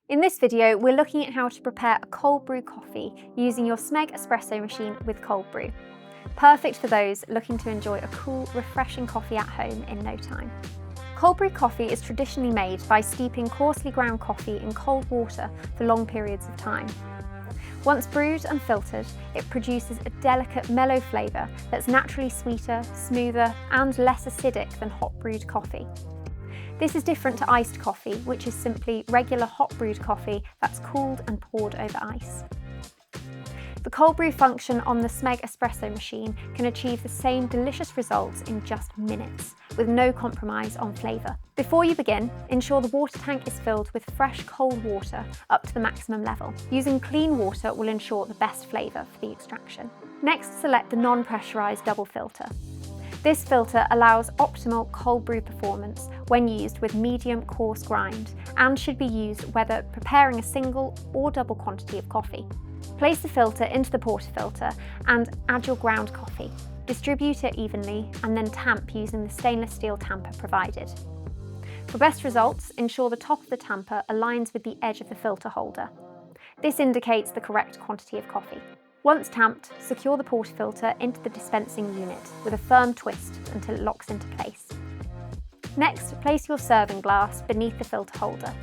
In this video, we're looking at how to prepare a cold brew coffee using your Smeg Espresso machine with cold brew. Perfect for those looking to enjoy a cool, refreshing coffee at home in no time. Cold brew coffee is traditionally made by steeping coarsely ground coffee in cold water for long periods of time. Once brewed and filtered, it produces a delicate, mellow flavour that's naturally sweeter, smoother, and less acidic than hot brewed coffee. This is different to iced coffee, which is simply regular hot brewed coffee that's cooled and poured over ice. The cold brew function on the Smeg Espresso machine can achieve the same delicious results in just minutes, with no compromise on flavour. Before you begin, ensure the water tank is filled with fresh cold water up to the maximum level. Using clean water will ensure the best flavour for the extraction. Next, select the non-pressurised double filter. This filter allows optimal cold brew performance when used with medium coarse grind and should be used whether preparing a single or double quantity of coffee. Place the filter into the portafilter and add your ground coffee. Distribute it evenly and then tamp using the stainless steel tamper provided. For best results, ensure the top of the tamper aligns with the edge of the filter holder. This indicates the correct quantity of coffee. Once tamped, secure the portafilter into the dispensing unit with a firm twist until it locks into place. Next, place your serving glass beneath the filter holder.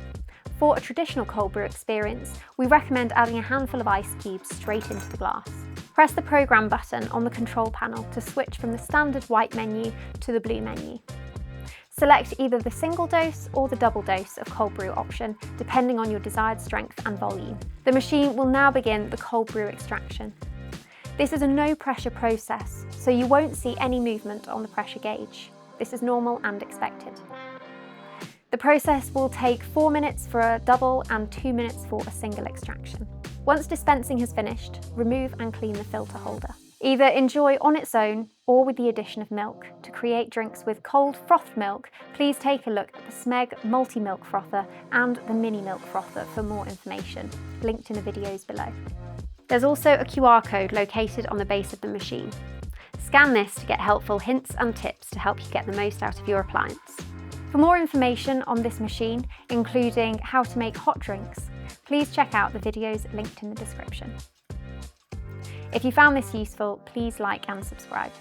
For a traditional cold brew experience, we recommend adding a handful of ice cubes straight into the glass. Press the program button on the control panel to switch from the standard white menu to the blue menu. Select either the single dose or the double dose of cold brew option, depending on your desired strength and volume. The machine will now begin the cold brew extraction. This is a no pressure process, so you won't see any movement on the pressure gauge. This is normal and expected. The process will take 4 minutes for a double and 2 minutes for a single extraction. Once dispensing has finished, remove and clean the filter holder. Either enjoy on its own or with the addition of milk. To create drinks with cold frothed milk, please take a look at the Smeg multi-milk frother and the mini milk frother for more information, linked in the videos below. There's also a QR code located on the base of the machine. Scan this to get helpful hints and tips to help you get the most out of your appliance. For more information on this machine, including how to make hot drinks, please check out the videos linked in the description. If you found this useful, please like and subscribe.